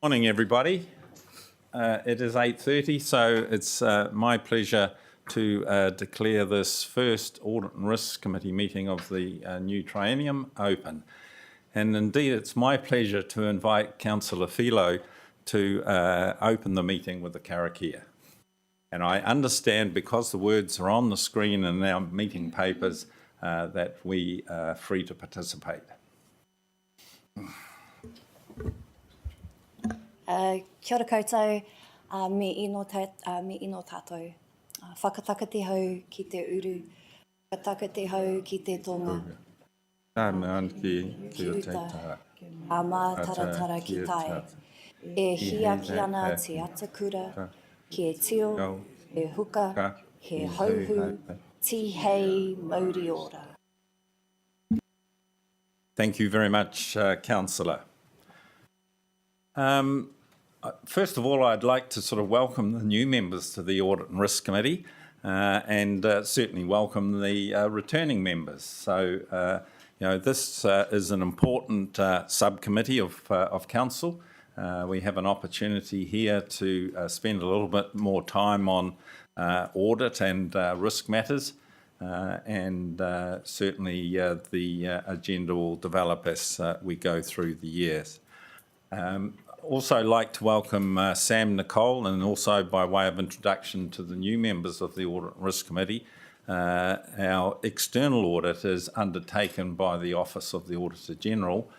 Morning, everybody. It is 8:30, so it's my pleasure to declare this first Audit and Risk Committee meeting of the new triennium open. And indeed, it's my pleasure to invite Councillor Philo to open the meeting with the karakia. And I understand, because the words are on the screen and our meeting papers, that we are free to participate. Kia ora koutou, me ino tātou. Whakataka hau ki te uru, whakataka te hau ki te tonga. Ki uta. Mā taratara ki tae. E hia ki ana te atakura, ki e tio, e huka, he hauhu, ti hei mauri ora. Thank you very much, Councillor. First of all, I'd like to sort of welcome the new members to the Audit and Risk Committee and certainly welcome the returning members. So, this is an important subcommittee of Council. We have an opportunity here to spend a little bit more time on audit and risk matters, and certainly the agenda will develop as we go through the years. Also like to welcome Sam Nicole, and also by way of introduction to the new members of the Audit and Risk Committee, our external audit is undertaken by the Office of the Auditor General,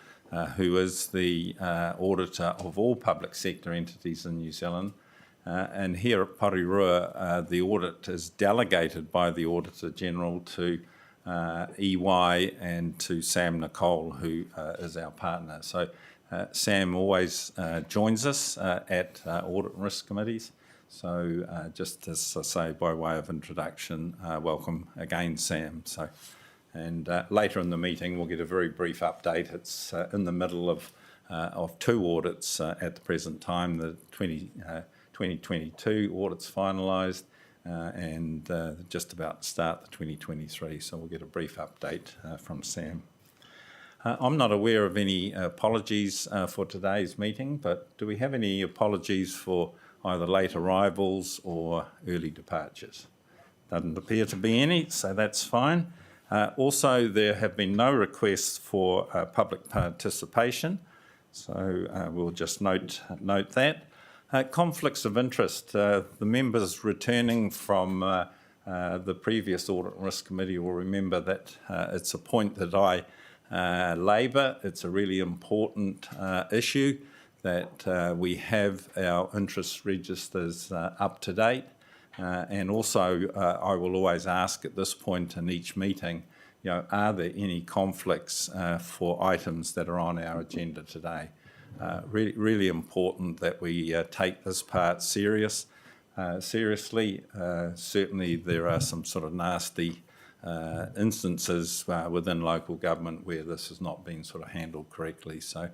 who is the auditor of all public sector entities in New Zealand. And here at Porirua, the audit is delegated by the Auditor General to EY and to Sam Nicole, who is our partner. So Sam always joins us at Audit and Risk Committees. So just as I say, by way of introduction, welcome again, Sam. And later in the meeting, we'll get a very brief update. It's in the middle of two audits at the present time. The 2022 audit's finalised and just about to start the 2023. So we'll get a brief update from Sam. I'm not aware of any apologies for today's meeting, but do we have any apologies for either late arrivals or early departures? Doesn't appear to be any, so that's fine. Also, there have been no requests for public participation, so we'll just note that. Conflicts of interest. The members returning from the previous Audit and Risk Committee will remember that it's a point that I labour. It's a really important issue that we have our interest registers up to date, and also I will always ask at this point in each meeting, are there any conflicts for items that are on our agenda today? Really important that we take this part seriously. Certainly there are some sort of nasty instances within local government where this has not been sort of handled correctly. So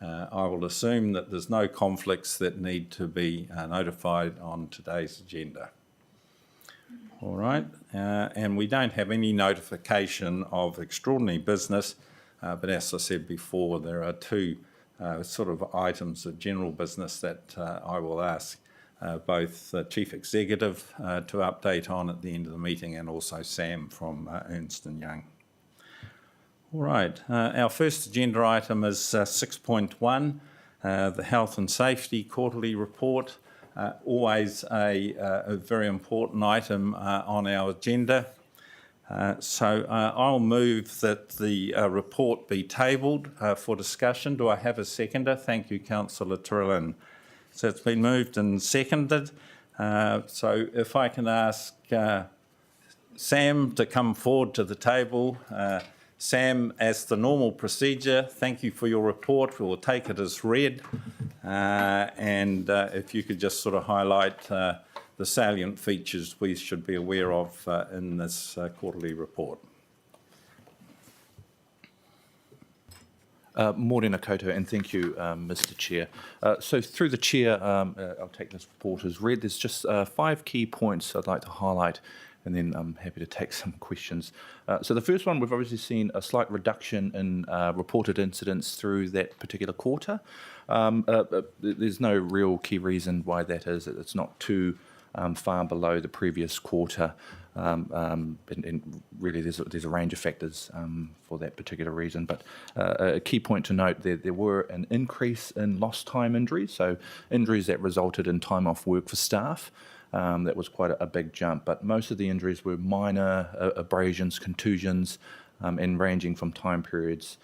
I will assume that there's no conflicts that need to be notified on today's agenda. All right, and we don't have any notification of extraordinary business, but as I said before, there are two sort of items of general business that I will ask both the Chief Executive to update on at the end of the meeting, and also Sam from Ernst & Young. All right, our first agenda item is 6.1, the Health and Safety Quarterly Report. Always a very important item on our agenda. So I'll move that the report be tabled for discussion. Do I have a seconder? Thank you, Councillor Trillen. So it's been moved and seconded. So if I can ask Sam to come forward to the table. Sam, as the normal procedure, thank you for your report. We will take it as read. And if you could just sort of highlight the salient features we should be aware of in this quarterly report. Morena koutou, and thank you, Mr. Chair. So through the Chair, I'll take this report as read. There's just 5 key points I'd like to highlight and then I'm happy to take some questions. So the first one, we've obviously seen a slight reduction in reported incidents through that particular quarter. There's no real key reason why that is. It's not too far below the previous quarter. And really there's a range of factors for that particular reason. But a key point to note, there were an increase in lost time injuries, so injuries that resulted in time off work for staff. That was quite a big jump, but most of the injuries were minor abrasions, contusions, and ranging from time periods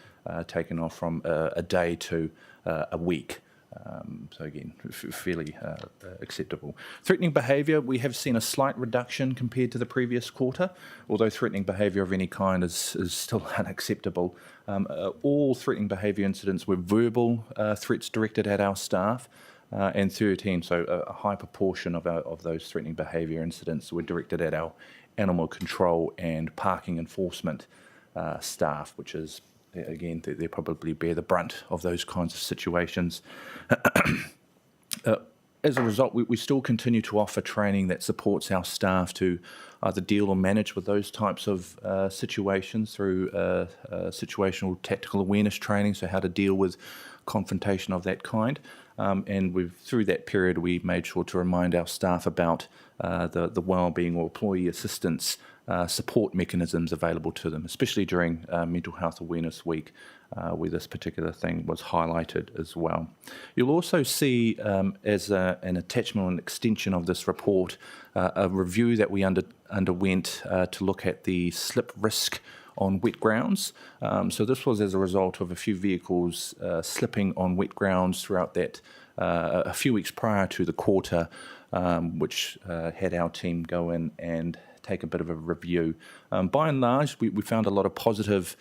taken off from a day to a week. So again, fairly acceptable. Threatening behaviour, we have seen a slight reduction compared to the previous quarter, although threatening behaviour of any kind is still unacceptable. All threatening behaviour incidents were verbal threats directed at our staff, and 13, so a high proportion of those threatening behaviour incidents were directed at our animal control and parking enforcement staff, which is, again, they probably bear the brunt of those kinds of situations. As a result, we still continue to offer training that supports our staff to either deal or manage with those types of situations through situational tactical awareness training, so how to deal with confrontation of that kind. And through that period, we made sure to remind our staff about the wellbeing or employee assistance support mechanisms available to them, especially during Mental Health Awareness Week, where this particular thing was highlighted as well. You'll also see, as an attachment and extension of this report, a review that we underwent to look at the slip risk on wet grounds. So this was as a result of a few vehicles slipping on wet grounds throughout that a few weeks prior to the quarter, which had our team go in and take a bit of a review. By and large, we found a lot of positive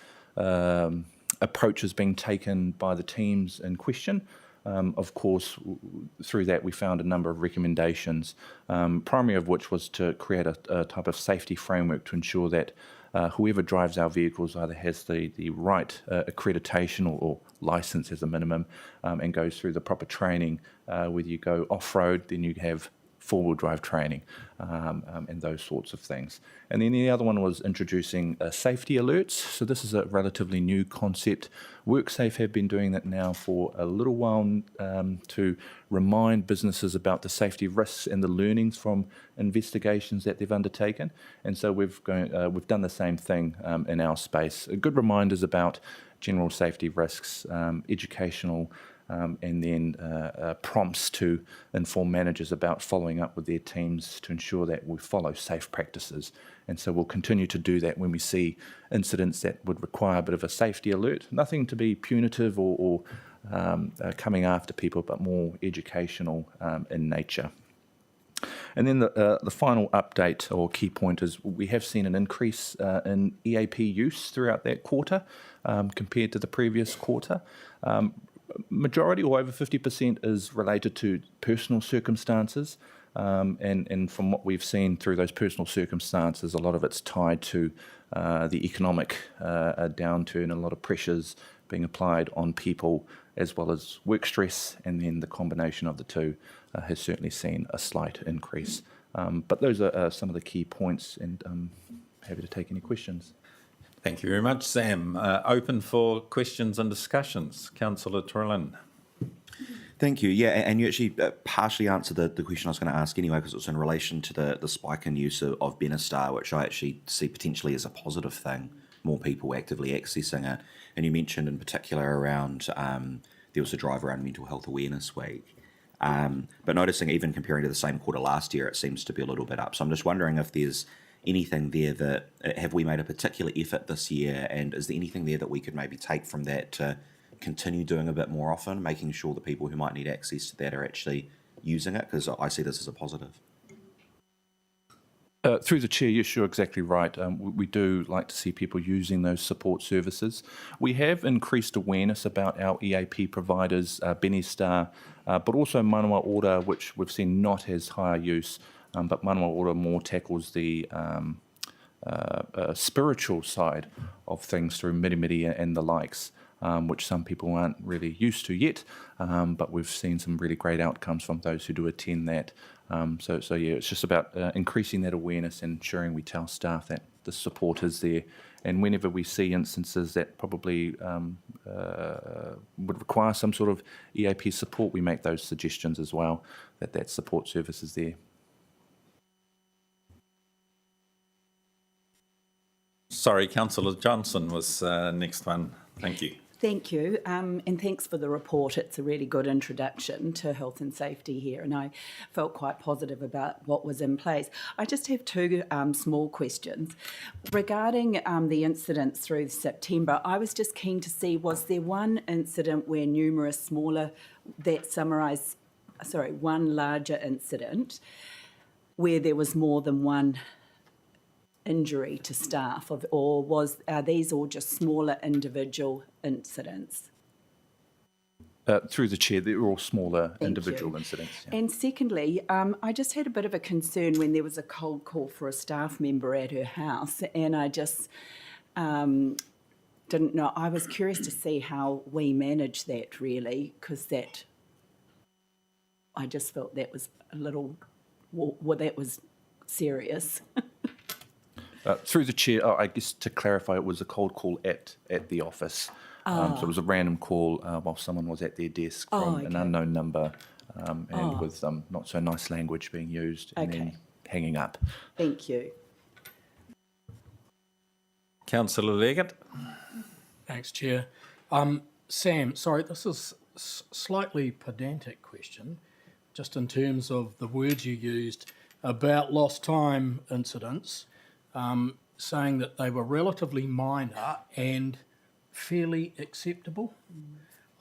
approaches being taken by the teams in question. Of course, through that we found a number of recommendations, primary of which was to create a type of safety framework to ensure that whoever drives our vehicles either has the right accreditation or license as a minimum, and goes through the proper training. Whether you go off-road, then you have four-wheel drive training, and those sorts of things. And then the other one was introducing safety alerts. So this is a relatively new concept. WorkSafe have been doing that now for a little while, to remind businesses about the safety risks and the learnings from investigations that they've undertaken. And so we've done the same thing in our space. Good reminders about general safety risks, educational, and then prompts to inform managers about following up with their teams to ensure that we follow safe practices. And so we'll continue to do that when we see incidents that would require a bit of a safety alert. Nothing to be punitive or coming after people, but more educational in nature. And then the final update or key point is we have seen an increase in EAP use throughout that quarter compared to the previous quarter. Majority, or over 50%, is related to personal circumstances, and from what we've seen through those personal circumstances, a lot of it's tied to the economic downturn and a lot of pressures being applied on people, as well as work stress, and then the combination of the two has certainly seen a slight increase. But those are some of the key points, and I'm happy to take any questions. Thank you very much, Sam. Open for questions and discussions. Councillor Trelin. Thank you. Yeah, and you actually partially answered the question I was going to ask anyway, because it was in relation to the spike in use of Benestar, which I actually see potentially as a positive thing, more people actively accessing it. And you mentioned in particular around, there was a drive around Mental Health Awareness Week. But noticing even comparing to the same quarter last year, it seems to be a little bit up. So I'm just wondering if there's anything there that, have we made a particular effort this year, and is there anything there that we could maybe take from that to continue doing a bit more often, making sure the people who might need access to that are actually using it? Because I see this as a positive. Through the chair, yes, you're exactly right. We do like to see people using those support services. We have increased awareness about our EAP providers, Benestar, but also Manawa Order, which we've seen not as higher use, but Manawa Order more tackles the spiritual side of things through Mirimiri and the likes. which some people aren't really used to yet, but we've seen some really great outcomes from those who do attend that. So yeah, it's just about increasing that awareness and ensuring we tell staff that the support is there. And whenever we see instances that probably would require some sort of EAP support, we make those suggestions as well, that support service is there. Sorry, Councillor Johnson was next one. Thank you. Thank you, and thanks for the report. It's a really good introduction to health and safety here, and I felt quite positive about what was in place. I just have two small questions. Regarding the incidents through September, I was just keen to see, was there one incident where numerous smaller, one larger incident where there was more than one injury to staff, or are these all just smaller individual incidents? Through the chair, they're all smaller Thank individual you. incidents. Yeah. And secondly, I just had a bit of a concern when there was a cold call for a staff member at her house, and I just didn't know. I was curious to see how we manage that, really, because I just felt that was a little, well, that was serious. Through the chair, I guess to clarify, it was a cold call at the office. So it was a random call while someone was at their desk from an unknown number and with not so nice language being used and then hanging up. Thank you. Councillor Leggett. Thanks, Chair. Sam, sorry, this is a slightly pedantic question, just in terms of the words you used about lost time incidents, saying that they were relatively minor and fairly acceptable.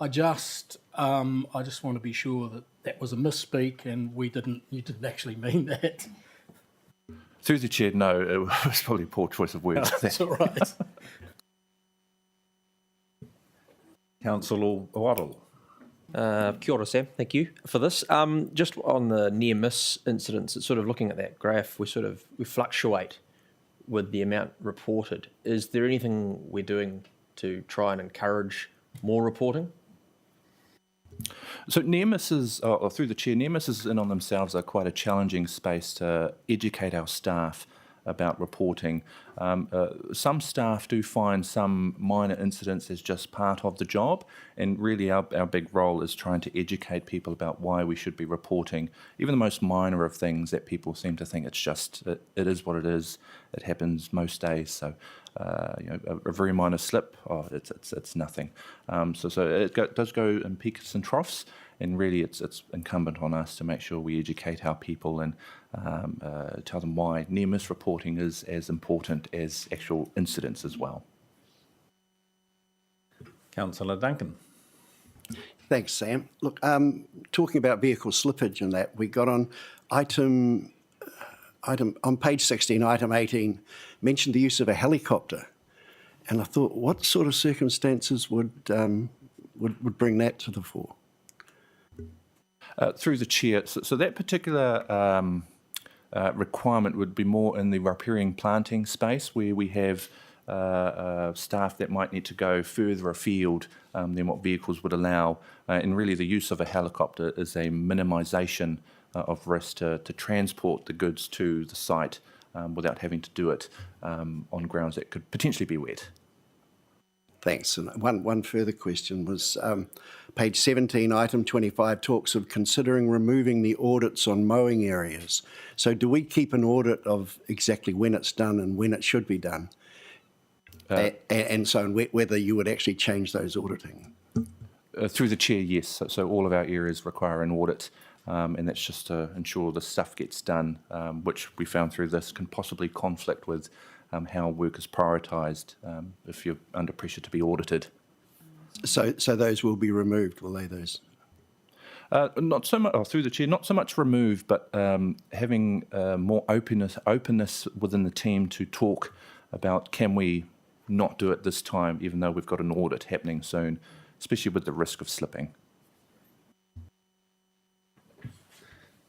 I just want to be sure that that was a misspeak and you didn't actually mean that. Through the chair, no, it was probably a poor choice of words. That's all right. Councillor Waddle. Kia ora, Sam. Thank you for this. Just on the near miss incidents, it's sort of looking at that graph, we fluctuate with the amount reported. Is there anything we're doing to try and encourage more reporting? So near misses, or through the chair, near misses in on themselves are quite a challenging space to educate our staff about reporting. Some staff do find some minor incidents as just part of the job, and really our big role is trying to educate people about why we should be reporting even the most minor of things that people seem to think it is what it is. It happens most days. So a very minor slip, it's nothing. So it does go in peaks and troughs, and really it's incumbent on us to make sure we educate our people and tell them why near-miss reporting is as important as actual incidents as well. Councillor Duncan. Thanks, Sam. Look, talking about vehicle slippage and that, we got on item on page 16, item 18, mentioned the use of a helicopter, and I thought, what sort of circumstances would bring that to the fore? Through the chair, so that particular requirement would be more in the riparian planting space, where we have staff that might need to go further afield than what vehicles would allow, and really the use of a helicopter is a minimisation of risk to transport the goods to the site without having to do it on grounds that could potentially be wet. Thanks. And one further question was page 17, item 25, talks of considering removing the audits on mowing areas. So do we keep an audit of exactly when it's done and when it should be done? And so whether you would actually change those auditing? Through the chair, yes. So all of our areas require an audit, and that's just to ensure the stuff gets done, which we found through this can possibly conflict with how work is prioritised if you're under pressure to be audited. So those will be removed, will they, those? Not so much, through the chair, not so much removed, but having more openness within the team to talk about, can we not do it this time, even though we've got an audit happening soon, especially with the risk of slipping.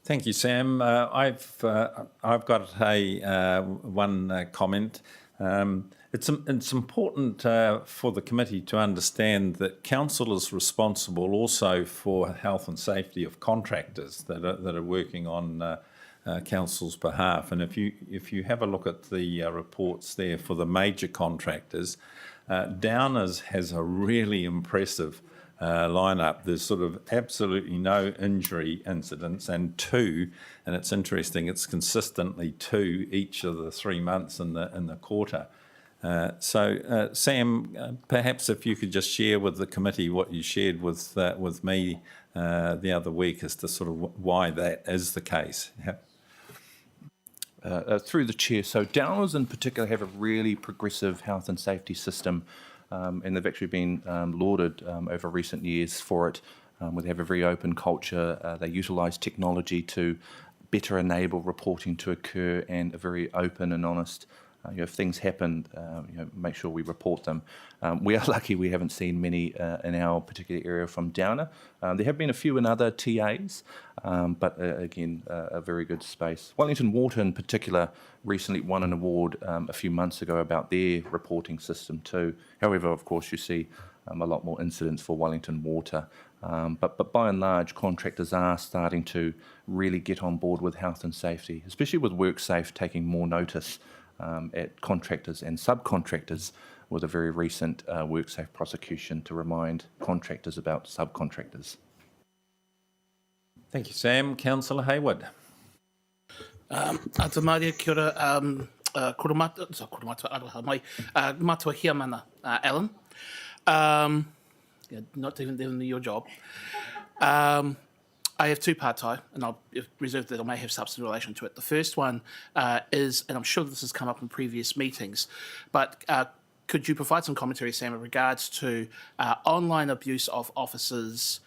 Thank you, Sam. I've got one comment. It's important for the committee to understand that council is responsible also for health and safety of contractors that are working on council's behalf. And if you have a look at the reports there for the major contractors, Downers has a really impressive lineup. There's sort of absolutely no injury incidents, and it's interesting, it's consistently 2 each of the 3 months in the quarter. So Sam, perhaps if you could just share with the committee what you shared with me the other week as to sort of why that is the case. Through the chair, so Downers in particular have a really progressive health and safety system, and they've actually been lauded over recent years for it. They have a very open culture. They utilise technology to better enable reporting to occur, and a very open and honest. If things happen, make sure we report them. We are lucky we haven't seen many in our particular area from Downer. There have been a few in other TAs, but again, a very good space. Wellington Water in particular recently won an award a few months ago about their reporting system too. However, of course, you see a lot more incidents for Wellington Water. But by and large, contractors are starting to really get on board with health and safety, especially with WorkSafe taking more notice at contractors and subcontractors, with a very recent WorkSafe prosecution to remind contractors about subcontractors. Thank you, Sam. Councillor Hayward. Ata Maria, kia ora, koromata, aroha mai, matua hia mana, Alan. Not even your job. I have 2 part-time, and I'll reserve that I may have substance in relation to it. The first one is, and I'm sure this has come up in previous meetings, but could you provide some commentary, Sam, in regards to online abuse of officers,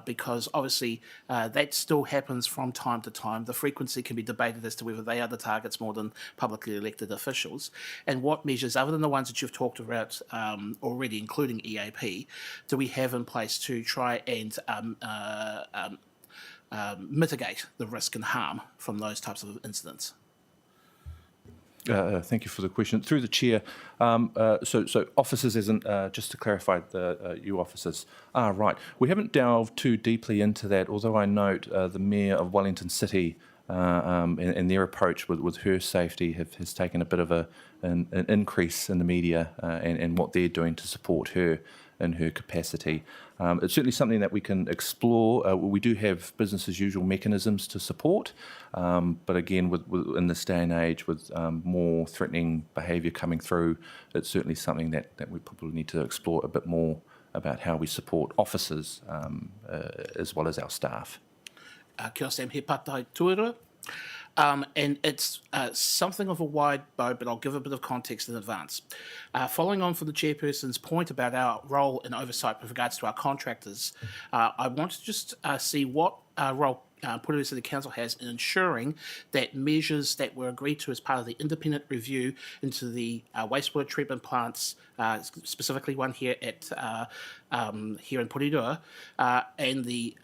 because obviously that still happens from time to time. The frequency can be debated as to whether they are the targets more than publicly elected officials, and what measures, other than the ones that you've talked about already, including EAP, do we have in place to try and mitigate the risk and harm from those types of incidents? Thank you for the question. Through the chair, so officers isn't, just to clarify, you officers. Right. We haven't delved too deeply into that, although I note the Mayor of Wellington City and their approach with her safety has taken a bit of an increase in the media and what they're doing to support her in her capacity. It's certainly something that we can explore. We do have business as usual mechanisms to support, but again, in this day and age, with more threatening behaviour coming through, it's certainly something that we probably need to explore a bit more about how we support officers as well as our staff. Kia ora, Sam, he patai tuarua. And it's something of a wide bow, but I'll give a bit of context in advance. Following on from the chairperson's point about our role in oversight with regards to our contractors, I want to just see what role Porirua City Council has in ensuring that measures that were agreed to as part of the independent review into the wastewater treatment plants, specifically one here at here in Porirua, and the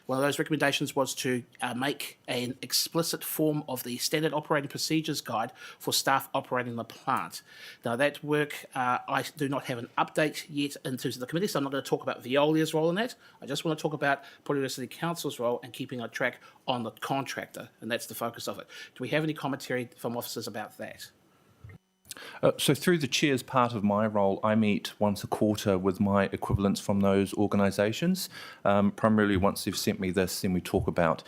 one of those recommendations was to make an explicit form of the standard operating procedures guide for staff operating the plant. Now that work, I do not have an update yet in terms of the committee, so I'm not going to talk about Veolia's role in that. I just want to talk about Porirua City Council's role and keeping a track on the contractor, and that's the focus of it. Do we have any commentary from officers about that? So through the chair, as part of my role, I meet once a quarter with my equivalents from those organisations. Primarily once they've sent me this, then we talk about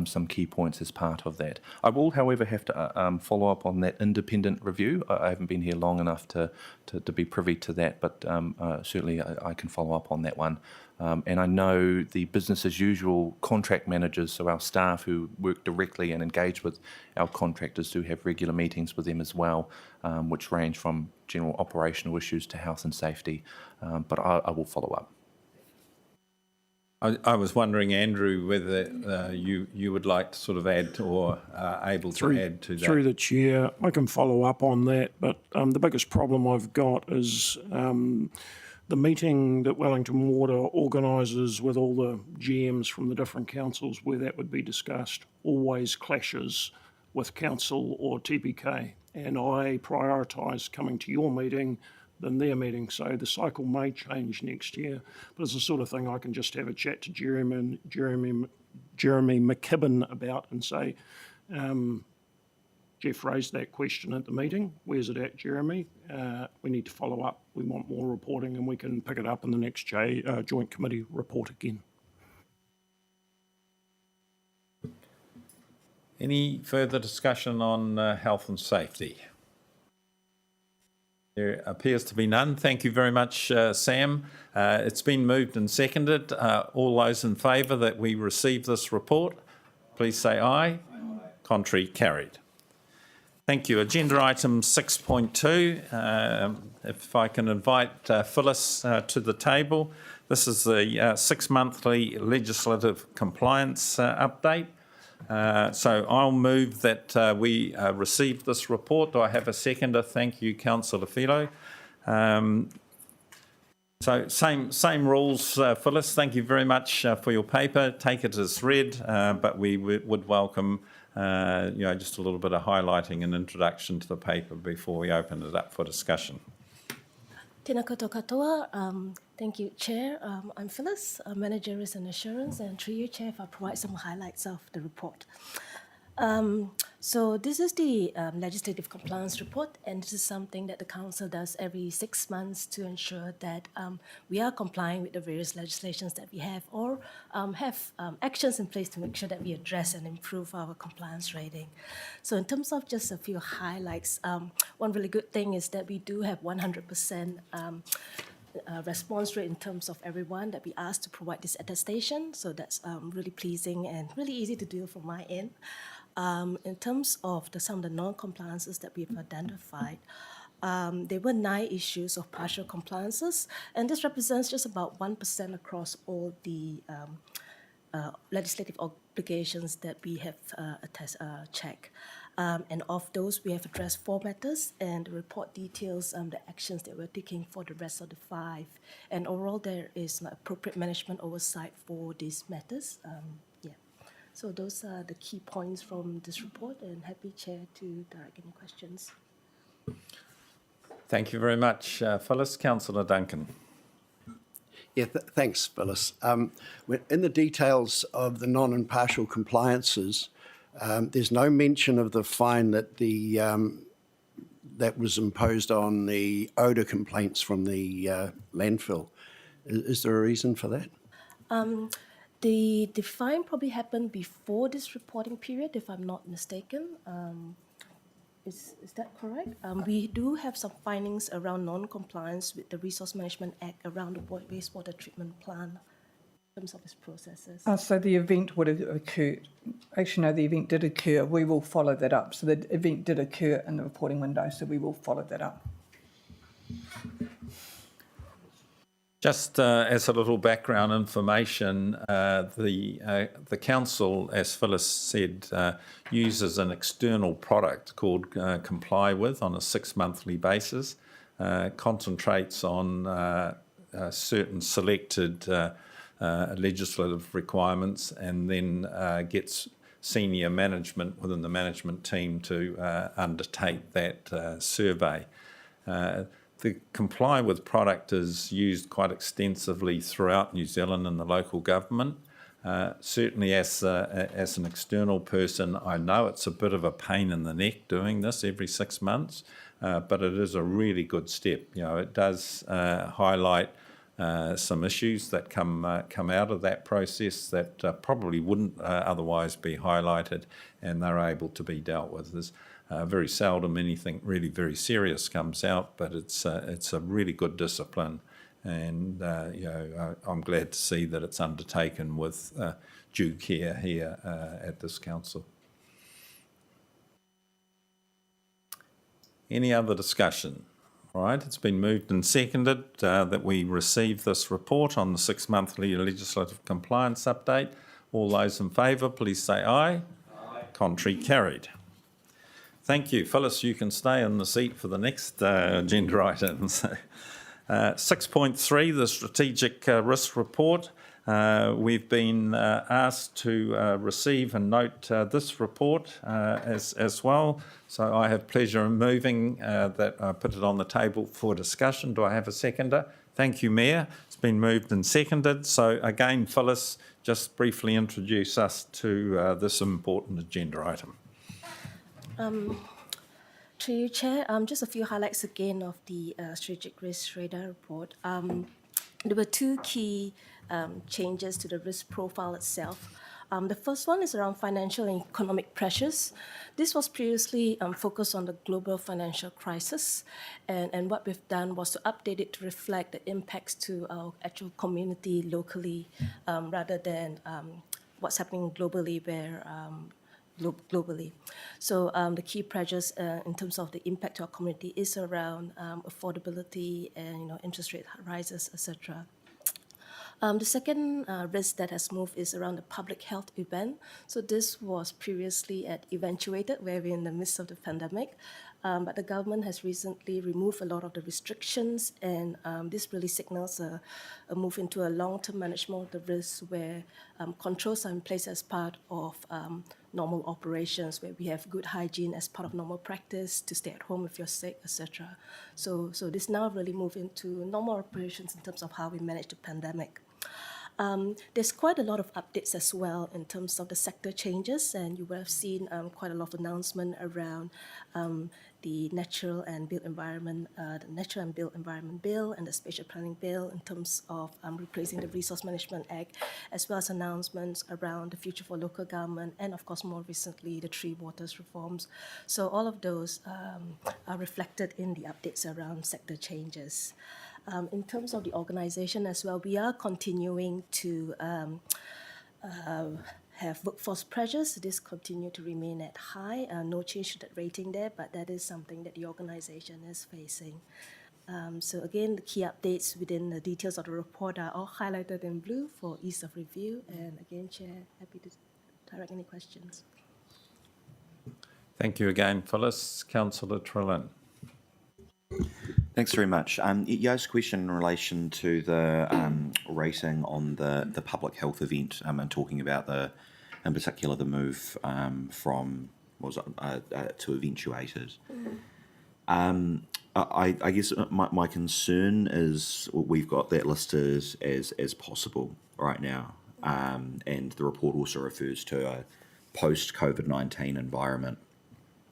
some key points as part of that. I will, however, have to follow up on that independent review. I haven't been here long enough to be privy to that, but certainly I can follow up on that one. And I know the business as usual contract managers, so our staff who work directly and engage with our contractors, do have regular meetings with them as well, which range from general operational issues to health and safety. But I will follow up. I was wondering, Andrew, whether you would like to sort of add or able to add to that. Through the chair, I can follow up on that, but the biggest problem I've got is the meeting that Wellington Water organises with all the GMs from the different councils where that would be discussed always clashes with council or TPK. and I prioritise coming to your meeting than their meeting. So the cycle may change next year, but it's the sort of thing I can just have a chat to Jeremy McKibben about and say, Jeff raised that question at the meeting. Where's it at, Jeremy? We need to follow up. We want more reporting, and we can pick it up in the next joint committee report again. Any further discussion on health and safety? There appears to be none. Thank you very much, Sam. It's been moved and seconded. All those in favour that we receive this report, please say aye. Contrary, carried. Thank you. Agenda item 6.2. If I can invite Phyllis to the table. This is the 6 monthly legislative compliance update. So I'll move that we receive this report. Do I have a seconder? Thank you, Councillor Philo. So same rules, Phyllis. Thank you very much for your paper. Take it as read, but we would welcome just a little bit of highlighting and introduction to the paper before we open it up for discussion. Tēnā koutou katoa. Thank you, Chair. I'm Phyllis, Manager Risk and Assurance, and through you, Chair, if I provide some highlights of the report. So this is the legislative compliance report, and this is something that the Council does every 6 months to ensure that we are complying with the various legislations that we have, or have actions in place to make sure that we address and improve our compliance rating. So in terms of just a few highlights, one really good thing is that we do have 100% response rate in terms of everyone that we asked to provide this attestation. So that's really pleasing and really easy to do from my end. In terms of some of the non-compliances that we've identified, there were 9 issues of partial compliances, and this represents just about 1% across all the legislative obligations that we have checked. And of those, we have addressed 4 matters, and the report details the actions that we're taking for the rest of the 5. And overall, there is appropriate management oversight for these matters. So those are the key points from this report, and happy, Chair, to direct any questions. Thank you very much, Phyllis. Councillor Duncan. Yeah, thanks, Phyllis. In the details of the non and partial compliances, there's no mention of the fine that that was imposed on the odour complaints from the landfill. Is there a reason for that? The fine probably happened before this reporting period, if I'm not mistaken. Is that correct? We do have some findings around non-compliance with the Resource Management Act around the wastewater treatment plant in terms of its processes. So the event would have occurred. Actually, no, the event did occur. We will follow that up. So the event did occur in the reporting window, so we will follow that up. Just as a little background information, the council, as Phyllis said, uses an external product called Comply With on a 6 monthly basis, concentrates on certain selected legislative requirements, and then gets senior management within the management team to undertake that survey. The Comply With product is used quite extensively throughout New Zealand and the local government. Certainly as an external person, I know it's a bit of a pain in the neck doing this every 6 months, but it is a really good step. It does highlight some issues that come out of that process that probably wouldn't otherwise be highlighted, and they're able to be dealt with. There's very seldom anything really very serious comes out, but it's a really good discipline, and I'm glad to see that it's undertaken with due care here at this council. Any other discussion? All right, it's been moved and seconded that we receive this report on the 6 monthly legislative compliance update. All those in favour, please say aye. Aye. Contrary, carried. Thank you. Phyllis, you can stay in the seat for the next agenda items. 6.3, the Strategic Risk Report. We've been asked to receive and note this report as well. So I have pleasure in moving that I put it on the table for discussion. Do I have a seconder? Thank you, Mayor. It's been moved and seconded. So again, Phyllis, just briefly introduce us to this important agenda item. Through you, Chair, just a few highlights again of the Strategic Risk Radar report. There were two key changes to the risk profile itself. The first one is around financial and economic pressures. This was previously focused on the global financial crisis, and what we've done was to update it to reflect the impacts to our actual community locally, rather than what's happening globally, globally. So the key pressures in terms of the impact to our community is around affordability and interest rate rises, etc. The second risk that has moved is around the public health event. So this was previously eventuated where we're in the midst of the pandemic, but the government has recently removed a lot of the restrictions, and this really signals a move into a long-term management of the risk where controls are in place as part of normal operations, where we have good hygiene as part of normal practice, to stay at home if you're sick, etc. So this now really move into normal operations in terms of how we manage the pandemic. There's quite a lot of updates as well in terms of the sector changes, and you will have seen quite a lot of announcement around the Natural and Built Environment Bill and the Spatial Planning Bill in terms of replacing the Resource Management Act, as well as announcements around the future for local government, and of course more recently the Three Waters reforms. So all of those are reflected in the updates around sector changes. In terms of the organisation as well, we are continuing to have workforce pressures. This continue to remain at high. No change to that rating there, but that is something that the organisation is facing. So again, the key updates within the details of the report are all highlighted in blue for ease of review. And again, Chair, happy to direct any questions. Thank you again, Phyllis. Councillor Trillin. Thanks very much. Yo's question in relation to the rating on the public health event, and talking about in particular the move from to eventuated. I guess my concern is we've got that listed as possible right now, and the report also refers to a post-COVID-19 environment,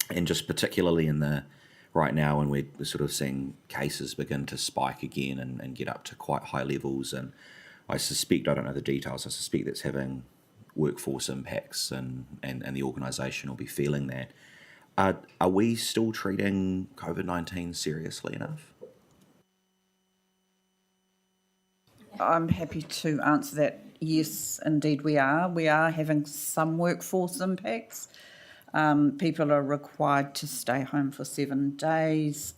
and just particularly in the right now when we're sort of seeing cases begin to spike again and get up to quite high levels, and I suspect, I don't know the details, I suspect that's having workforce impacts, and the organisation will be feeling that. Are we still treating COVID-19 seriously enough? I'm happy to answer that. Yes, indeed we are. We are having some workforce impacts. People are required to stay home for 7 days.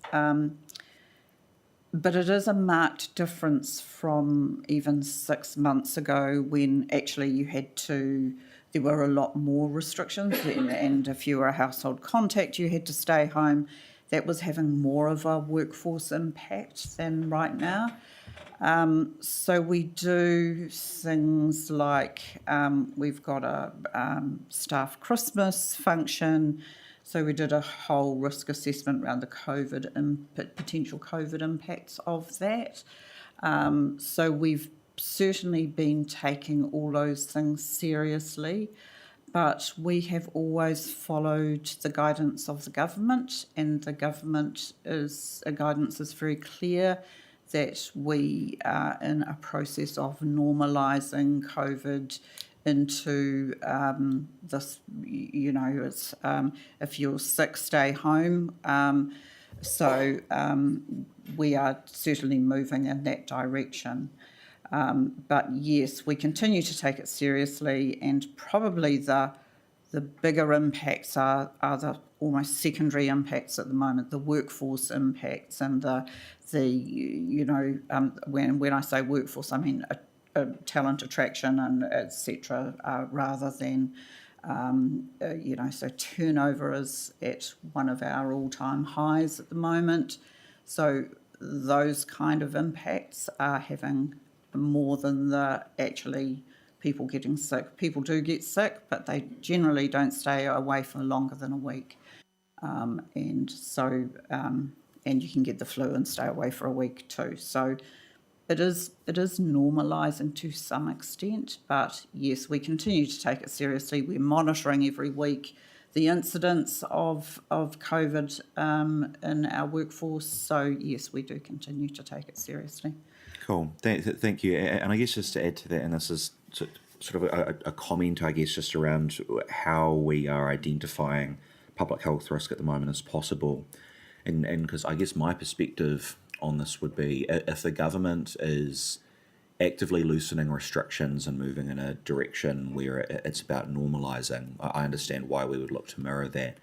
But it is a marked difference from even 6 months ago, when actually there were a lot more restrictions, and if you were a household contact, you had to stay home. That was having more of a workforce impact than right now. So we do things like we've got a staff Christmas function. So we did a whole risk assessment around the potential COVID impacts of that. So we've certainly been taking all those things seriously, but we have always followed the guidance of the government, and the guidance is very clear that we are in a process of normalising COVID into this, it's if you're sick, stay home. So we are certainly moving in that direction. But yes, we continue to take it seriously, and probably the bigger impacts are the almost secondary impacts at the moment, the workforce impacts, and when I say workforce, I mean talent attraction and etc. Rather than so turnover is at one of our all-time highs at the moment. So those kind of impacts are having more than the actually people getting sick. People do get sick, but they generally don't stay away for longer than a week. And you can get the flu and stay away for a week too. So it is normalising to some extent, but yes, we continue to take it seriously. We're monitoring every week the incidence of COVID in our workforce. So yes, we do continue to take it seriously. Cool. Thank you. And I guess just to add to that, and this is sort of a comment, I guess, just around how we are identifying public health risk at the moment as possible. And because I guess my perspective on this would be, if the government is actively loosening restrictions and moving in a direction where it's about normalising, I understand why we would look to mirror that.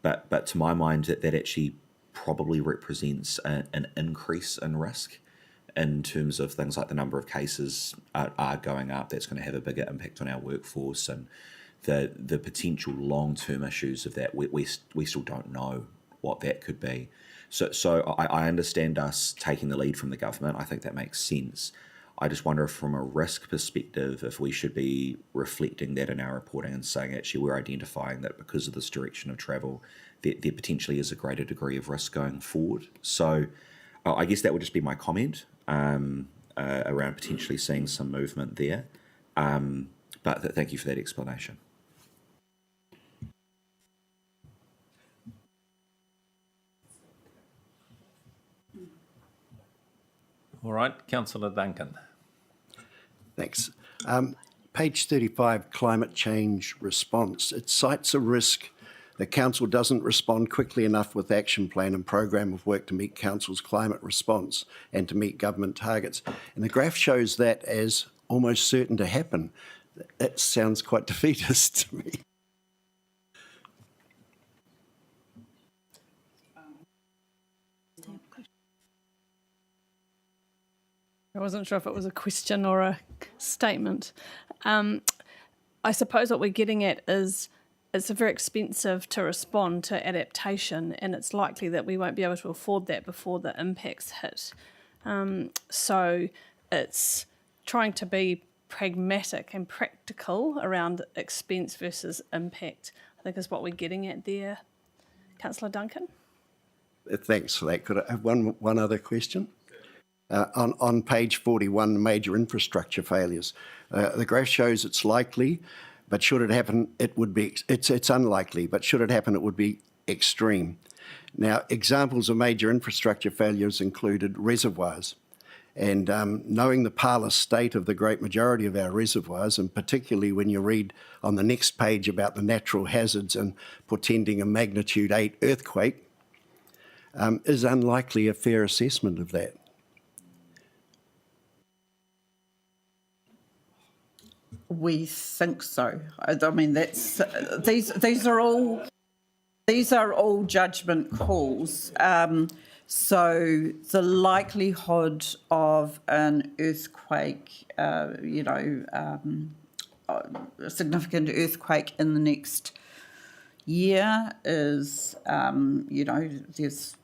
But to my mind, that actually probably represents an increase in risk in terms of things like the number of cases are going up. That's going to have a bigger impact on our workforce, and the potential long-term issues of that, we still don't know what that could be. So I understand us taking the lead from the government. I think that makes sense. I just wonder if from a risk perspective, if we should be reflecting that in our reporting and saying, actually, we're identifying that because of this direction of travel, there potentially is a greater degree of risk going forward. So I guess that would just be my comment around potentially seeing some movement there. But thank you for that explanation. All right, Councillor Duncan. Thanks. Page 35, climate change response. It cites a risk that council doesn't respond quickly enough with action plan and program of work to meet council's climate response and to meet government targets. And the graph shows that as almost certain to happen. That sounds quite defeatist to me. I wasn't sure if it was a question or a statement. I suppose what we're getting at is it's very expensive to respond to adaptation, and it's likely that we won't be able to afford that before the impacts hit. So it's trying to be pragmatic and practical around expense versus impact, I think is what we're getting at there. Councillor Duncan? Thanks for that. Could I have one other question? On page 41, major infrastructure failures. The graph shows it's likely, but should it happen, it would be, it's unlikely, but should it happen, it would be extreme. Now, examples of major infrastructure failures included reservoirs. And knowing the parlous state of the great majority of our reservoirs, and particularly when you read on the next page about the natural hazards and portending a magnitude 8 earthquake, is unlikely a fair assessment of that. We think so. I mean, that's these are all judgment calls. So the likelihood of an earthquake, a significant earthquake in the next year is, there's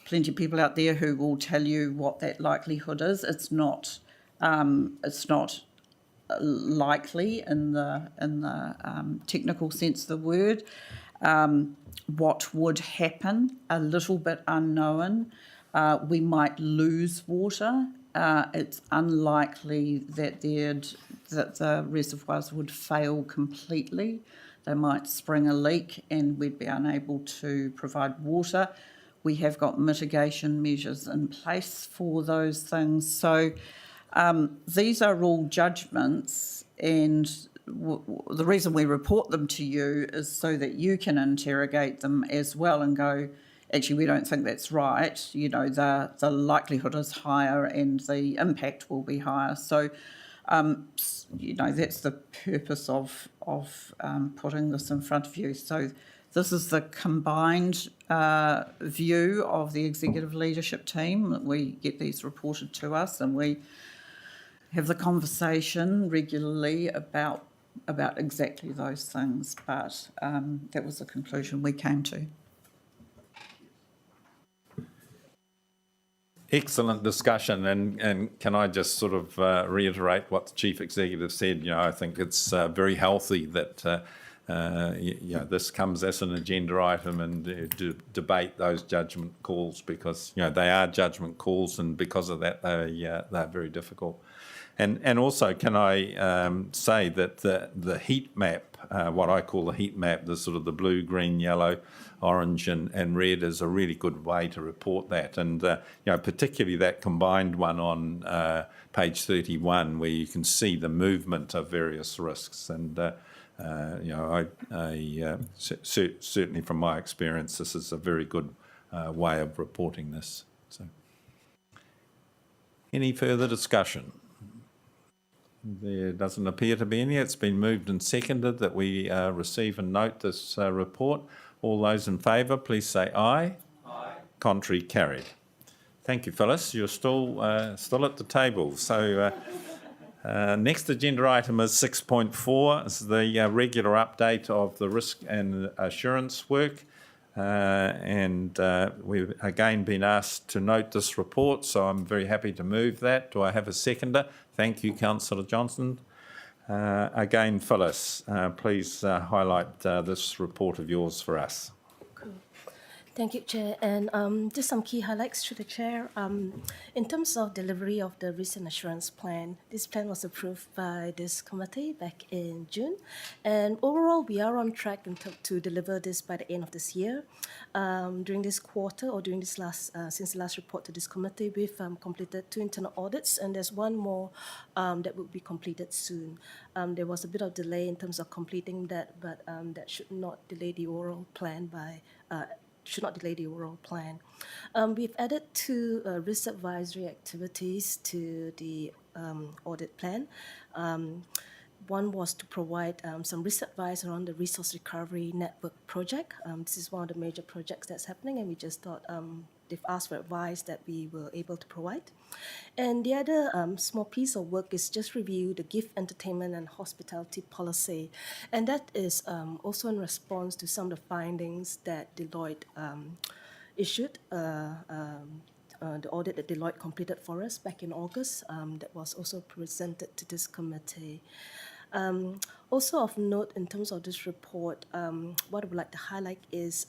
plenty of people out there who will tell you what that likelihood is. It's not likely in the technical sense of the word. What would happen, a little bit unknown. We might lose water. It's unlikely that the reservoirs would fail completely. They might spring a leak and we'd be unable to provide water. We have got mitigation measures in place for those things. So these are all judgments, and the reason we report them to you is so that you can interrogate them as well and go, actually, we don't think that's right. The likelihood is higher and the impact will be higher. So, that's the purpose of putting this in front of you. So this is the combined view of the executive leadership team. We get these reported to us and we have the conversation regularly about exactly those things, but that was the conclusion we came to. Excellent discussion, and can I just sort of reiterate what the Chief Executive said? You know, I think it's very healthy that this comes as an agenda item and debate those judgment calls, because they are judgment calls, and because of that they're very difficult. And also, can I say that the heat map, what I call the heat map, the sort of the blue, green, yellow, orange and red, is a really good way to report that. And, particularly that combined one on page 31, where you can see the movement of various risks. And, certainly from my experience, this is a very good way of reporting this. So, any further discussion? There doesn't appear to be any. It's been moved and seconded that we receive and note this report. All those in favour, please say aye. Aye. Contrary, carried. Thank you, Phyllis. You're still at the table. So next agenda item is 6.4. This is the regular update of the risk and assurance work. We've again been asked to note this report, so I'm very happy to move that. Do I have a seconder? Thank you, Councillor Johnson. Again, Phyllis, please highlight this report of yours for us. Cool. Thank you, Chair. And just some key highlights to the Chair. In terms of delivery of the risk and assurance plan, this plan was approved by this committee back in June. And overall, we are on track to deliver this by the end of this year. During this quarter, or during this since the last report to this committee, we've completed 2 internal audits, and there's one more that will be completed soon. There was a bit of delay in terms of completing that, but that should not delay the overall plan We've added 2 risk advisory activities to the audit plan. One was to provide some risk advice around the resource recovery network project. This is one of the major projects that's happening, and we just thought they've asked for advice that we were able to provide. And the other small piece of work is just review the gift, entertainment and hospitality policy. And that is also in response to some of the findings that Deloitte issued, the audit that Deloitte completed for us back in August, that was also presented to this committee. Also of note in terms of this report, what I would like to highlight is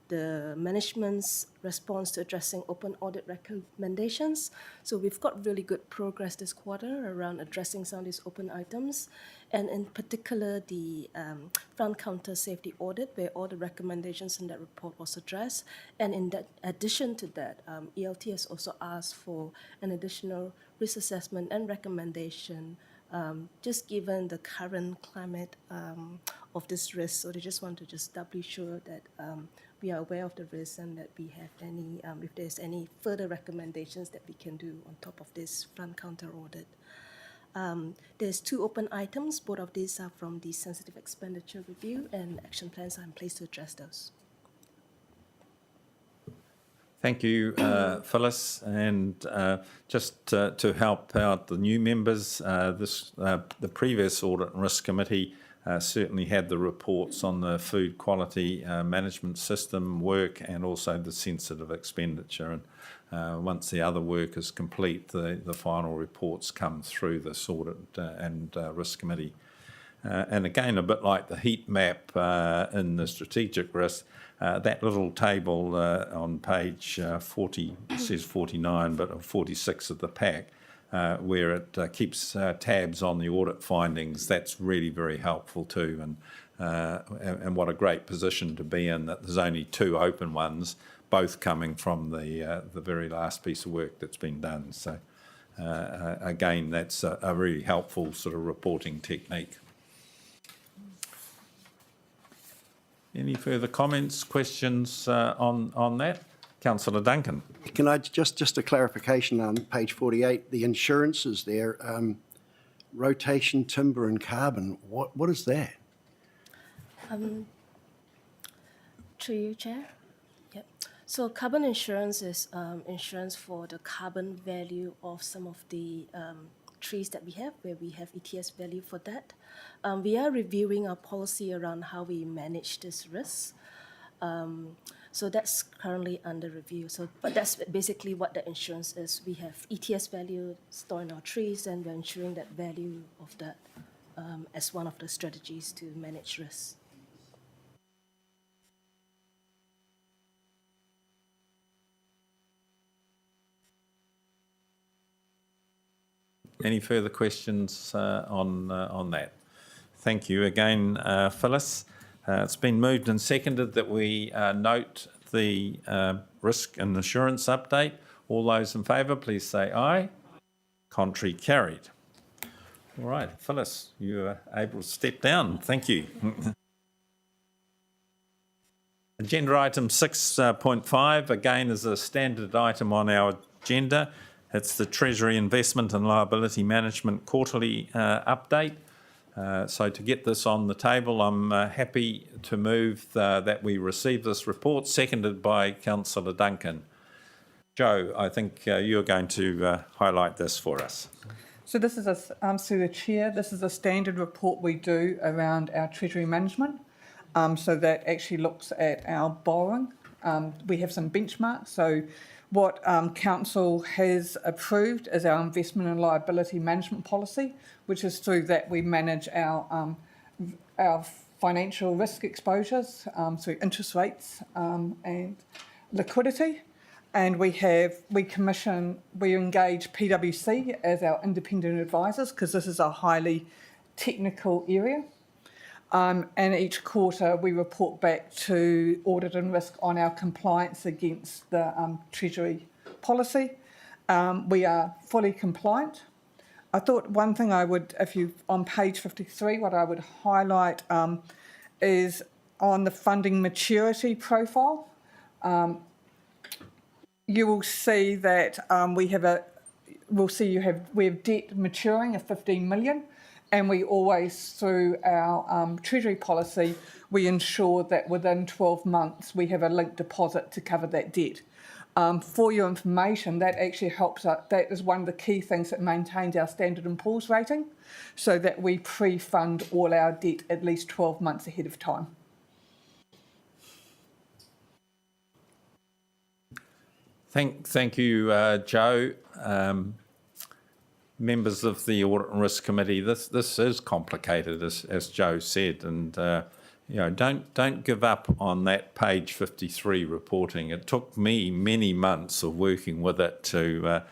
the management's response to addressing open audit recommendations. So we've got really good progress this quarter around addressing some of these open items, and in particular the front counter safety audit, where all the recommendations in that report was addressed. And in that addition to that, ELT has also asked for an additional risk assessment and recommendation, just given the current climate of this risk. So they just want to just doubly sure that we are aware of the risk and that we have any, if there's any further recommendations that we can do on top of this front counter audit. There's 2 open items. Both of these are from the sensitive expenditure review, and action plans are in place to address those. Thank you, Phyllis. And just to help out the new members, the previous Audit and Risk Committee certainly had the reports on the food quality management system work and also the sensitive expenditure. And once the other work is complete, the final reports come through this Audit and Risk Committee. And again, a bit like the heat map in the strategic risk, that little table on page 40, it says 49, but 46 of the pack, where it keeps tabs on the audit findings, that's really very helpful too. And what a great position to be in, that there's only 2 open ones, both coming from the very last piece of work that's been done. So again, that's a really helpful sort of reporting technique. Any further comments, questions on that? Councillor Duncan. Can I just a clarification on page 48, the insurances there, rotation, timber and carbon, what is that? Through you, Chair. Yep. So carbon insurance is insurance for the carbon value of some of the trees that we have, where we have ETS value for that. We are reviewing our policy around how we manage this risk. So that's currently under review. So, but that's basically what the insurance is. We have ETS value stored in our trees, and we're ensuring that value of that as one of the strategies to manage risk. Any further questions on that? Thank you again, Phyllis. It's been moved and seconded that we note the risk and assurance update. All those in favour, please say aye. Contrary, carried. All right, Phyllis, you are able to step down. Thank you. Agenda item 6.5, again, is a standard item on our agenda. It's the Treasury Investment and Liability Management Quarterly update. So to get this on the table, I'm happy to move that we receive this report, seconded by Councillor Duncan. Joe, I think you're going to highlight this for us. So this is through the chair, this is a standard report we do around our treasury management. So that actually looks at our borrowing. We have some benchmarks. So what council has approved is our investment and liability management policy, which is through that we manage our financial risk exposures through interest rates and liquidity. And we engage PwC as our independent advisors, because this is a highly technical area. And each quarter we report back to Audit and Risk on our compliance against the Treasury policy. We are fully compliant. I thought one thing on page 53, what I would highlight is on the funding maturity profile. You will see that we have debt maturing of 15 million. And we always, through our Treasury policy, we ensure that within 12 months we have a linked deposit to cover that debt. For your information, that actually helps us. That is one of the key things that maintains our Standard & Poor's rating, so that we pre-fund all our debt at least 12 months ahead of time. Thank you, Joe. Members of the Audit and Risk Committee, this is complicated, as Joe said, and don't give up on that page 53 reporting. It took me many months of working with it to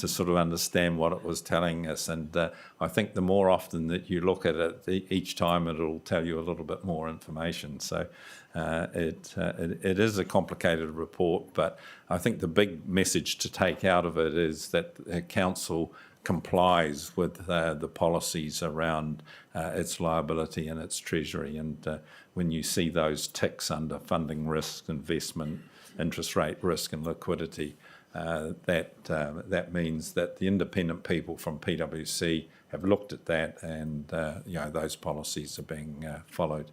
sort of understand what it was telling us, and I think the more often that you look at it, each time it'll tell you a little bit more information. So it is a complicated report, but I think the big message to take out of it is that the council complies with the policies around its liability and its treasury. And when you see those ticks under funding risk, investment, interest rate risk and liquidity, that means that the independent people from PwC have looked at that, and those policies are being followed.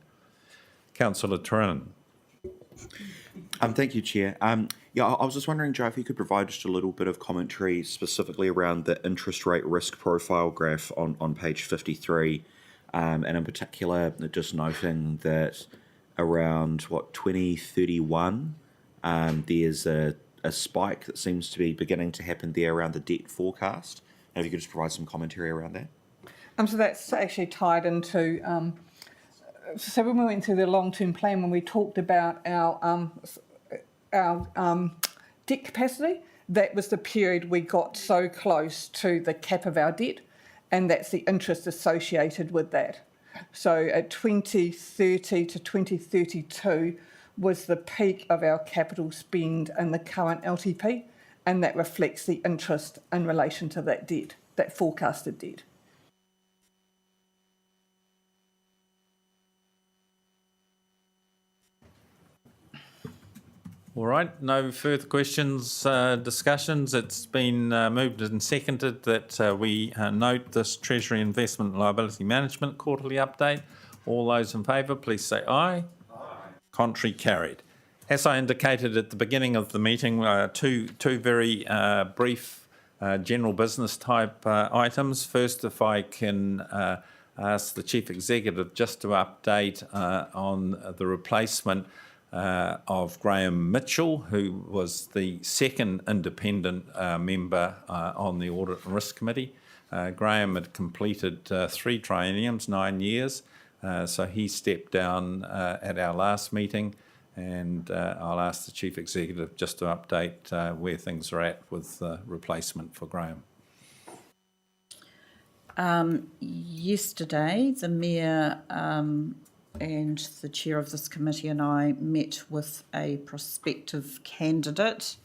Councillor Turin. Thank you, Chair. I was just wondering, Joe, if you could provide just a little bit of commentary specifically around the interest rate risk profile graph on page 53, and in particular, just noting that around 2031, there's a spike that seems to be beginning to happen there around the debt forecast. And if you could just provide some commentary around that. So that's actually tied into. So when we went through the long-term plan, when we talked about our debt capacity, that was the period we got so close to the cap of our debt, and that's the interest associated with that. So at 2030 to 2032 was the peak of our capital spend in the current LTP, and that reflects the interest in relation to that debt, that forecasted debt. All right, no further questions, discussions. It's been moved and seconded that we note this Treasury Investment and Liability Management Quarterly Update. All those in favour, please say aye. Aye. Contrary, carried. As I indicated at the beginning of the meeting, two very brief general business type items. First, if I can ask the Chief Executive just to update on the replacement of Graham Mitchell, who was the second independent member on the Audit and Risk Committee. Graham had completed 3 trienniums, 9 years, so he stepped down at our last meeting, and I'll ask the Chief Executive just to update where things are at with the replacement for Graham. Yesterday, the Mayor and the Chair of this committee and I met with a prospective candidate.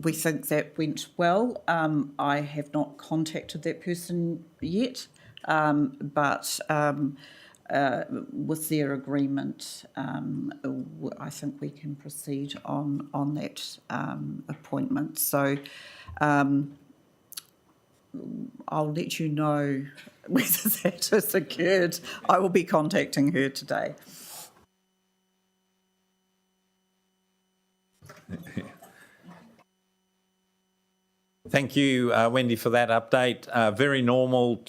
We think that went well. I have not contacted that person yet, but with their agreement, I think we can proceed on that appointment. So I'll let you know whether that has occurred. I will be contacting her today. Thank you, Wendy, for that update. Very normal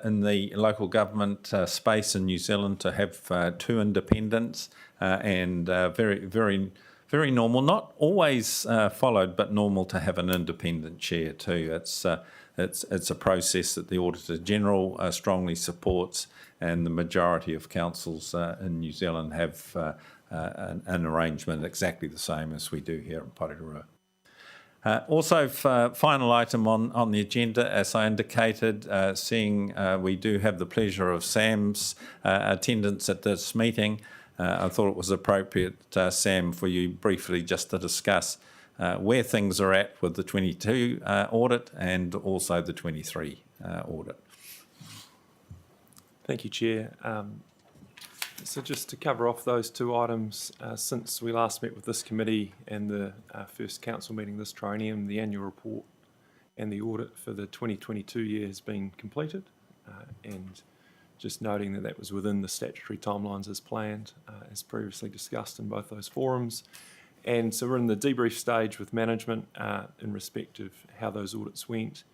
in the local government space in New Zealand to have 2 independents, and very normal. Not always followed, but normal to have an independent chair too. It's a process that the Auditor General strongly supports, and the majority of councils in New Zealand have an arrangement exactly the same as we do here in Porirua. Also, final item on the agenda, as I indicated, seeing we do have the pleasure of Sam's attendance at this meeting, I thought it was appropriate, Sam, for you briefly just to discuss where things are at with the 22 audit and also the 23 audit. Thank you, Chair. So just to cover off those 2 items, since we last met with this committee and the first council meeting this triennium, the annual report and the audit for the 2022 year has been completed, and just noting that that was within the statutory timelines as planned, as previously discussed in both those forums. And so we're in the debrief stage with management in respect of how those audits went.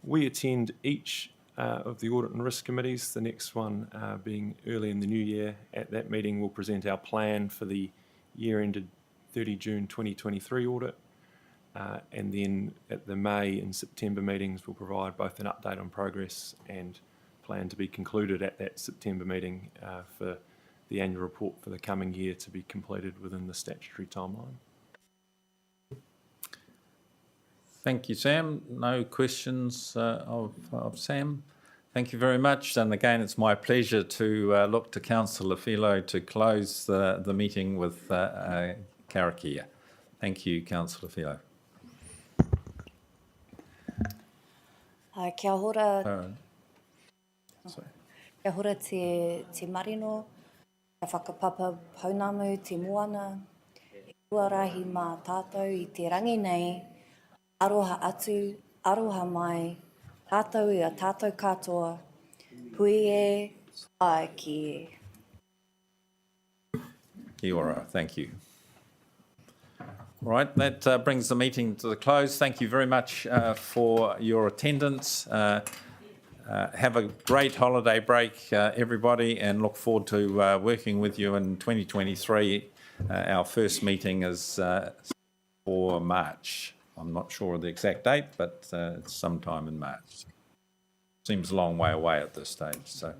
We attend each of the Audit and Risk Committees, the next one being early in the new year. At that meeting, we'll present our plan for the year ended 30 June 2023 audit. And then at the May and September meetings, we'll provide both an update on progress and plan to be concluded at that September meeting for the annual report for the coming year to be completed within the statutory timeline. Thank you, Sam. No questions of Sam. Thank you very much. And again, it's my pleasure to look to Councillor Filo to close the meeting with karakia. Thank you, Councillor Filo. Kia hora, kia hora te marino, kia whakapapa paunamu te moana, e tuarahi mā tātou i te rangi nei, aroha atu, aroha mai, tātou i a tātou katoa, hui e, ai ki e. Kia ora, thank you. All right, that brings the meeting to the close. Thank you very much for your attendance. Have a great holiday break, everybody, and look forward to working with you in 2023. Our first meeting is for March. I'm not sure of the exact date, but it's sometime in March. Seems a long way away at this stage. So.